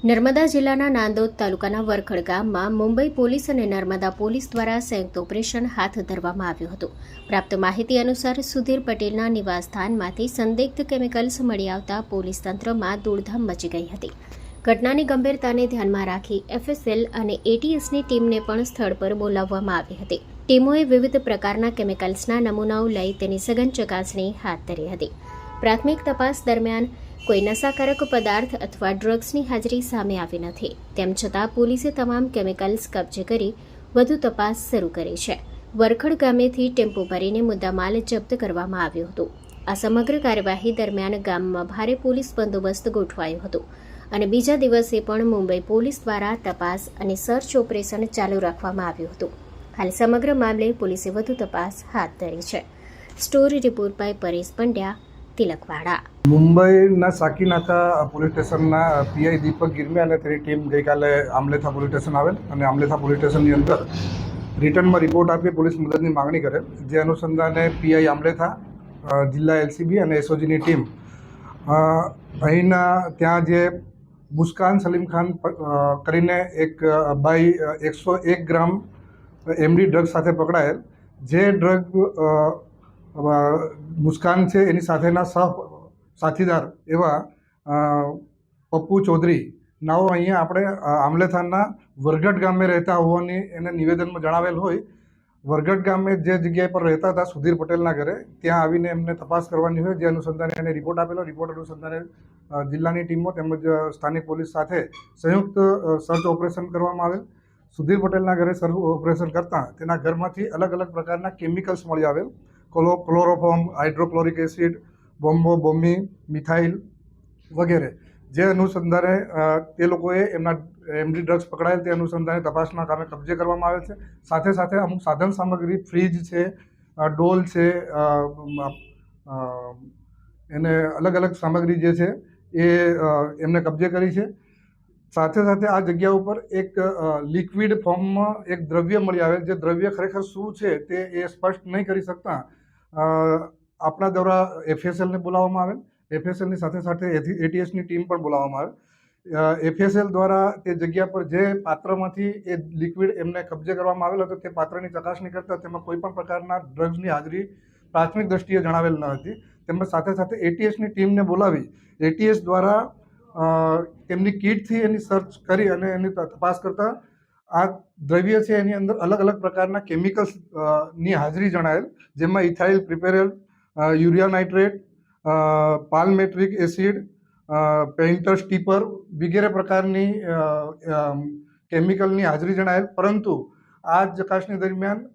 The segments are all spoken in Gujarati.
નર્મદા જિલ્લાના નાંદોદ તાલુકાના વરખડ ગામમાં મુંબઈ પોલીસ અને નર્મદા પોલીસ દ્વારા સંયુક્ત ઓપરેશન હાથ ધરવામાં આવ્યું હતું. પ્રાપ્ત માહિતી અનુસાર સુધીર પટેલના નિવાસસ્થાનમાંથી સંદિગ્ધ કેમિકલ્સ મળી આવતા પોલીસ તંત્રમાં દોડધામ મચી ગઈ હતી. ઘટનાની ગંભીરતાને ધ્યાનમાં રાખી એફએસએલ અને એટીએસની ટીમને પણ સ્થળ પર બોલાવવામાં આવી હતી. ટીમોએ વિવિધ પ્રકારના કેમિકલ્સના નમૂનાઓ લઈ તેની સઘન ચકાસણી હાથ ધરી હતી. પ્રાથમિક તપાસ દરમિયાન કોઈ નશાકારક પદાર્થ અથવા ડ્રગ્સની હાજરી સામે આવી નથી. તેમ છતાં પોલીસે તમામ કેમિકલ્સ કબજે કરી વધુ તપાસ શરૂ કરી છે. વરખડ ગામેથી ટેમ્પો ભરીને મુદ્દામાલ જપ્ત કરવામાં આવ્યો હતો. આ સમગ્ર કાર્યવાહી દરમિયાન ગામમાં ભારે પોલીસ બંદોબસ્ત ગોઠવાયો હતો અને બીજા દિવસે પણ મુંબઈ પોલીસ દ્વારા તપાસ અને સર્ચ ઓપરેશન ચાલુ રાખવામાં આવ્યું હતું. હાલ સમગ્ર મામલે પોલીસે વધુ તપાસ હાથ ધરી છે. Story report by Paresh Pandya, Tilakwada. મુંબઈના સાકીનાકા પોલીસ સ્ટેશનના પીઆઈ દીપક ગિરમે અને તેની ટીમ ગઈકાલે આમલેથા પોલીસ સ્ટેશન આવેલ અને આમલેથા પોલીસ સ્ટેશનની અંદર રિટર્નમાં રિપોર્ટ આપી પોલીસ મદદની માગણી કરેલ. જે અનુસંધાને પીઆઈ આમલેથા, જિલ્લા એલસીબી અને એસઓજીની ટીમ અહીંના ત્યાં જે મુસ્કાન સલીમ ખાન કરીને એક બાઈ 101 ગ્રામ એમડી ડ્રગ સાથે પકડાયેલ. જે ડ્રગ મુસ્કાન છે એની સાથેના સાથીદાર એવા પપ્પુ ચૌધરી નાઓ અહીંયા આપણે આમલેથાના વરગઢ ગામે રહેતા હોવાની એને નિવેદનમાં જણાવેલ હોય. વરગઢ ગામે જે જગ્યાએ પર રહેતા હતા સુધીર પટેલના ઘરે, ત્યાં આવીને એમને તપાસ કરવાની હોય. જે અનુસંધાને એને રિપોર્ટ આપેલો. રિપોર્ટ અનુસંધાને જિલ્લાની ટીમો તેમજ સ્થાનિક પોલીસ સાથે સંયુક્ત સર્ચ ઓપરેશન કરવામાં આવેલ. સુધીર પટેલના ઘરે સર્ચ ઓપરેશન કરતાં તેના ઘરમાંથી અલગ અલગ પ્રકારના કેમિકલ્સ મળી આવેલ. ક્લોરોફોર્મ, હાઇડ્રોક્લોરિક એસિડ, બોમ્બી, મિથાઇલ વગેરે. જે અનુસંધાને તે લોકોએ એમના એમડી ડ્રગ્સ પકડાયેલ તે અનુસંધાને તપાસના કામે કબજે કરવામાં આવે છે. સાથે સાથે અમુક સાધન સામગ્રી, ફ્રીજ છે, ડોલ છે, એને અલગ અલગ સામગ્રી જે છે એ એમને કબજે કરી છે. સાથે સાથે આ જગ્યા ઉપર એક લિક્વિડ ફોર્મમાં એક દ્રવ્ય મળી આવેલ. જે દ્રવ્ય ખરેખર શું છે તે એ સ્પષ્ટ નહીં કરી શકતા આપણા દ્વારા એફએસએલને બોલાવવામાં આવેલ. એફએસએલની સાથે સાથે એટીએસની ટીમ પણ બોલાવવામાં આવે. એફએસએલ દ્વારા તે જગ્યા પર જે પાત્રમાંથી એ લિક્વિડ એમને કબજે કરવામાં આવેલ હતો તે પાત્રની ચકાસણી કરતાં તેમાં કોઈ પણ પ્રકારના ડ્રગ્સની હાજરી પ્રાથમિક દ્રષ્ટિએ જણાવેલ ન હતી. તેમજ સાથે સાથે એટીએસની ટીમને બોલાવી એટીએસ દ્વારા તેમની કીટથી એની સર્ચ કરી અને એની તપાસ કરતાં આ દ્રવ્ય છે એની અંદર અલગ અલગ પ્રકારના કેમિકલ્સની હાજરી જણાયેલ. જેમાં ઇથાઇલ પ્રિપેરેલ, યુરિયા નાઇટ્રેટ, પાલ્મેટ્રિક એસિડ, પેઇન્ટર સ્ટીપર વગેરે પ્રકારની કેમિકલની હાજરી જણાયેલ. પરંતુ આ ચકાસણી દરમિયાન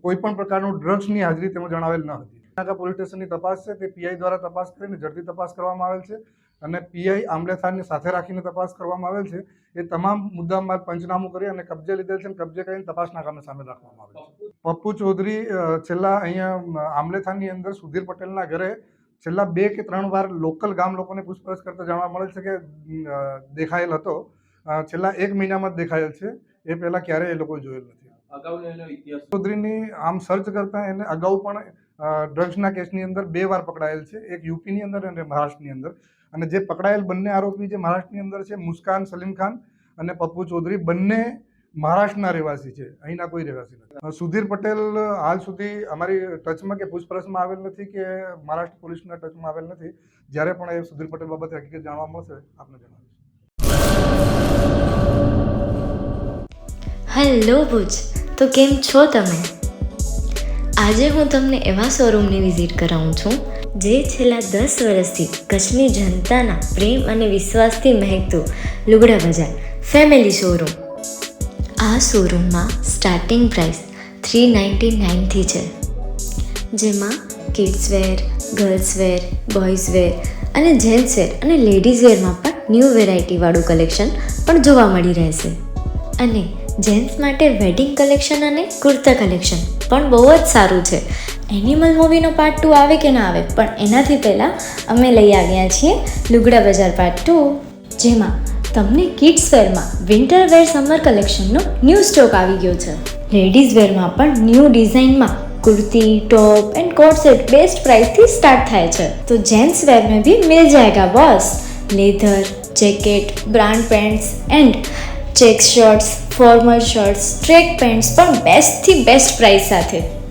કોઈ પણ પ્રકારનું ડ્રગ્સની હાજરી તેમાં જણાવેલ ન હતી. નાકા પોલીસ સ્ટેશનની તપાસ છે તે પીઆઈ દ્વારા તપાસ કરીને ઝડપી તપાસ કરવામાં આવેલ છે અને પીઆઈ આમલેથાની સાથે રાખીને તપાસ કરવામાં આવેલ છે. એ તમામ મુદ્દામાં પંચનામું કરી અને કબજે લીધેલ છે અને કબજે કરીને તપાસના કામે સામે રાખવામાં આવેલ છે. પપ્પુ ચૌધરી છેલ્લા અહીંયા આમલેથાની અંદર સુધીર પટેલના ઘરે છેલ્લા 2 કે 3 વાર લોકલ ગામ લોકોને પૂછપરછ કરતા જાણવા મળે છે કે દેખાયેલ હતો. છેલ્લા 1 મહિનામાં જ દેખાયેલ છે. એ પહેલાં ક્યારેય એ લોકો જોયેલ નથી. ચૌધરીની આમ સર્ચ કરતાં એને અગાઉ પણ ડ્રગ્સના કેસની અંદર 2 વાર પકડાયેલ છે. એક યુપીની અંદર અને મહારાષ્ટ્રની અંદર. અને જે પકડાયેલ બંને આરોપી જે મહારાષ્ટ્રની અંદર છે, મુસ્કાન સલીમ ખાન અને પપ્પુ ચૌધરી, બંને મહારાષ્ટ્રના રહેવાસી છે, અહીંના કોઈ રહેવાસી નથી. સુધીર પટેલ હાલ સુધી અમારી ટચમાં કે પૂછપરછમાં આવેલ નથી કે મહારાષ્ટ્ર પોલીસના ટચમાં આવેલ નથી. જ્યારે પણ એ સુધીર પટેલ બાબતે હકીકત જાણવા મળશે આપને જણાવીશ. હેલો ભુજ, તો કેમ છો તમે? આજે હું તમને એવા શોરૂમની વિઝિટ કરાવું છું જે છેલ્લા 10 વર્ષથી કચ્છની જનતાના પ્રેમ અને વિશ્વાસથી મહેકતું લુગડા બજાર ફેમિલી શોરૂમ. આ શોરૂમમાં સ્ટાર્ટિંગ પ્રાઇસ 399થી છે, જેમાં કિડ્સવેર, ગર્લ્સવેર, બોયઝવેર અને જેન્ટ્સવેર અને લેડીઝવેરમાં પણ ન્યૂ વેરાયટીવાળું કલેક્શન પણ જોવા મળી રહેશે. અને જેન્ટ્સ માટે વેડિંગ કલેક્શન અને કુર્તા કલેક્શન પણ બહુ જ સારું છે. એનિમલ મૂવીનો પાર્ટ 2 આવે કે ના આવે, પણ એનાથી પહેલાં અમે લઈ આવ્યા છીએ લુગડા બજાર પાર્ટ 2, જેમાં તમને કિડ્સ વેરમાં વિન્ટર વેર સમર કલેક્શનનો ન્યૂ સ્ટોક આવી ગયો છે. લેડીઝ વેરમાં પણ ન્યૂ ડિઝાઇનમાં kurti, top and coat set best price थी स्टार्ट थाय छे। तो जेंट्स वेर में भी मिल जाएगा boss. Leather, jacket, brand pants and check shirts, formal shirts, track pants પણ બેસ્ટથી બેસ્ટ પ્રાઇસ સાથે.